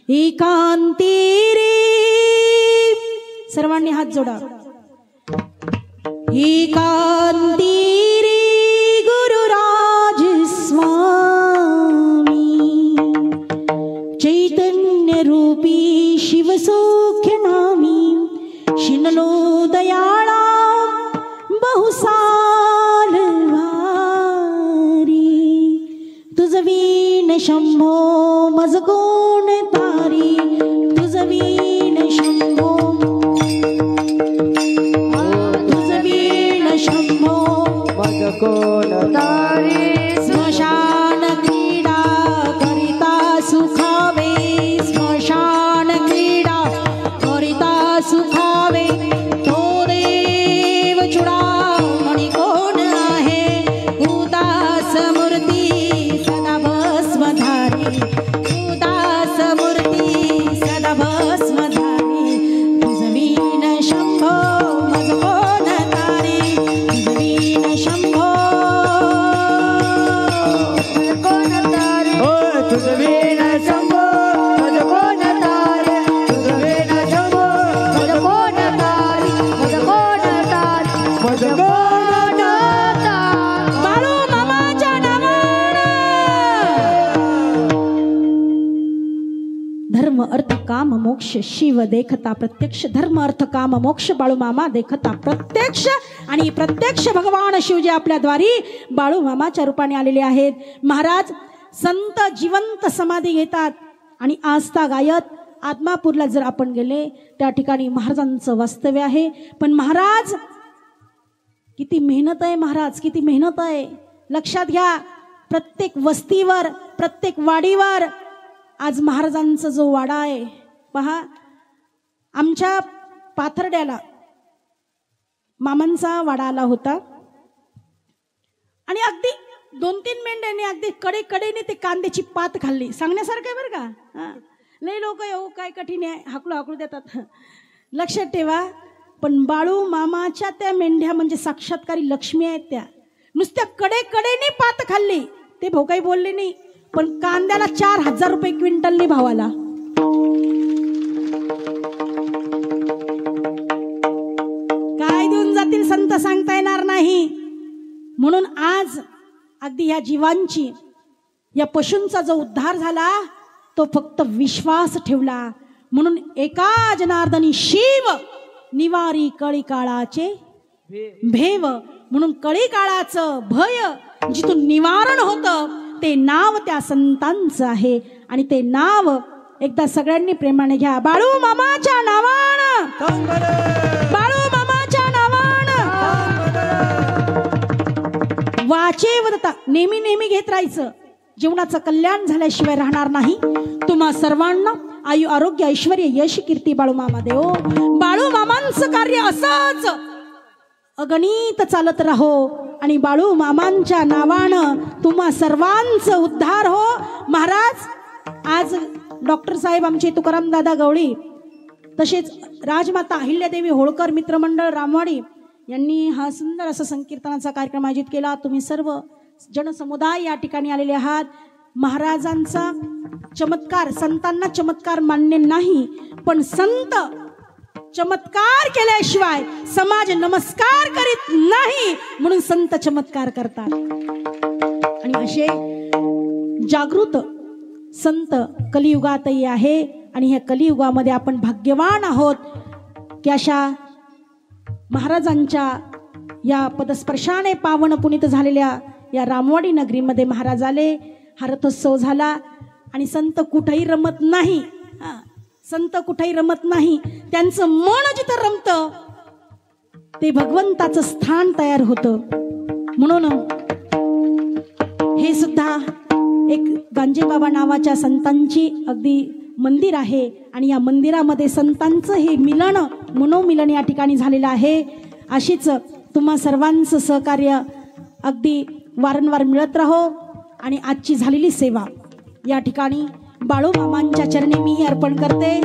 एकांती रे, सर्वांनी हात जोडा. एकांती रे गुरुराज स्वामी, चैतन्य रूपी शिवसौख्य नामी, शिनलो दयाळा बहुसाल वारी, तुझ वीण शंभो मज कोण तारी, तुझ वीण शंभो, तुझ वीण शंभो मज कोण तारी. स्मशान क्रीडा करिता सुखावे, स्मशान क्रीडा करिता सुखावे, तो देव चुडामणी कोण आहे, उदास मूर्ती सदा भस्मधारी, उदास मूर्ती सदा भस्मधारी, तुझ वीण शंभो मज कोण तारी, तुझ वीण शंभो कोण तारी. होय तुझ वीण शंभो मज कोण तारे, तुझ वीण शंभो मज कोण तारी, मज कोण तारी, मज कोण तारी. बाळू मामाच्या नावानं. धर्म अर्थ काम मोक्ष शिव देखता प्रत्यक्ष, धर्म अर्थ काम मोक्ष बाळू मामा देखता प्रत्यक्ष. आणि प्रत्यक्ष भगवान शिवजी आपल्या द्वारी बाळू मामाच्या रूपाने आलेले आहेत. महाराज संत जिवंत समाधी घेतात आणि आस्था गायत आत्मापूरला जर आपण गेले त्या ठिकाणी महाराजांचं वास्तव्य आहे. पण महाराज किती मेहनत आहे, महाराज किती मेहनत आहे. लक्षात घ्या, प्रत्येक वस्तीवर प्रत्येक वाडीवर आज महाराजांचा जो वाडा आहे पहा. आमच्या पाथर्ड्याला मामांचा वाडा आला होता आणि अगदी 2-3 मेंढ्यांनी अगदी कडेकडेने ते कांद्याची पात खाल्ली. सांगण्यासारखं आहे बरं का. हा, लय लोक येऊ काय कठीण आहे हाकलू हाकलू देतात. लक्षात ठेवा. पण बाळू मामाच्या त्या मेंढ्या म्हणजे साक्षात्कारी लक्ष्मी आहेत. त्या नुसत्या कडेकडेने पात खाल्ली. ते भाऊ काही बोलले नाही, पण कांद्याला 4,000 रुपये क्विंटलने भावाला. काय देऊन जातील संत सांगता येणार नाही. म्हणून आज अगदी या जीवांची या पशूंचा जो उद्धार झाला तो फक्त विश्वास ठेवला. म्हणून एका जनार्दनी शिव निवारी कळी काळाचे भेव. म्हणून कळी काळाचं भय जिथून निवारण होतं ते नाव त्या संतांचं आहे. आणि ते नाव एकदा सगळ्यांनी प्रेमाने घ्या. बाळू मामाच्या नावानं, बाळू मामाच्या नावानं. वाचे वदता नेहमी नेहमी घेत राहायचं. जीवनाचं कल्याण झाल्याशिवाय राहणार नाही. तुम्हा सर्वांना आयु आरोग्य ऐश्वर्य यश कीर्ती बाळू मामा देव. बाळू मामांचं कार्य असंच अगणित चालत राहो आणि बाळू मामांच्या नावानं तुम्हा सर्वांचं उद्धार हो. महाराज आज डॉक्टर साहेब आमचे तुकाराम दादा गवळी, तसेच राजमाता अहिल्यादेवी होळकर मित्रमंडळ रामवाडी यांनी हा सुंदर असा संकीर्तनाचा कार्यक्रम आयोजित केला. तुम्ही सर्व जनसमुदाय या ठिकाणी आलेले आहात. महाराजांचा चमत्कार, संतांना चमत्कार मान्य नाही, पण संत चमत्कार केल्याशिवाय समाज नमस्कार करीत नाही, म्हणून संत चमत्कार करतात. आणि असे जागृत संत कलियुगातही आहे. आणि ह्या कलियुगामध्ये आपण भाग्यवान आहोत की अशा महाराजांच्या या पदस्पर्शाने पावन पुनीत झालेल्या या रामवाडी नगरीमध्ये महाराज आले. हा रथोत्सव झाला आणि संत कुठेही रमत नाही. संत कुठेही रमत नाही. त्यांचं मन जिथं रमतं ते भगवंताचं स्थान तयार होतं. म्हणून हे सुद्धा एक गांजेबाबा नावाच्या संतांची अगदी मंदिर आहे आणि या मंदिरामध्ये संतांचं हे मिलन मनोमिलन या ठिकाणी झालेलं आहे. अशीच तुम्हा सर्वांचं सहकार्य अगदी वारंवार मिळत राहो. आणि आजची झालेली सेवा या ठिकाणी बाळू मामांच्या चरणी मी अर्पण करते.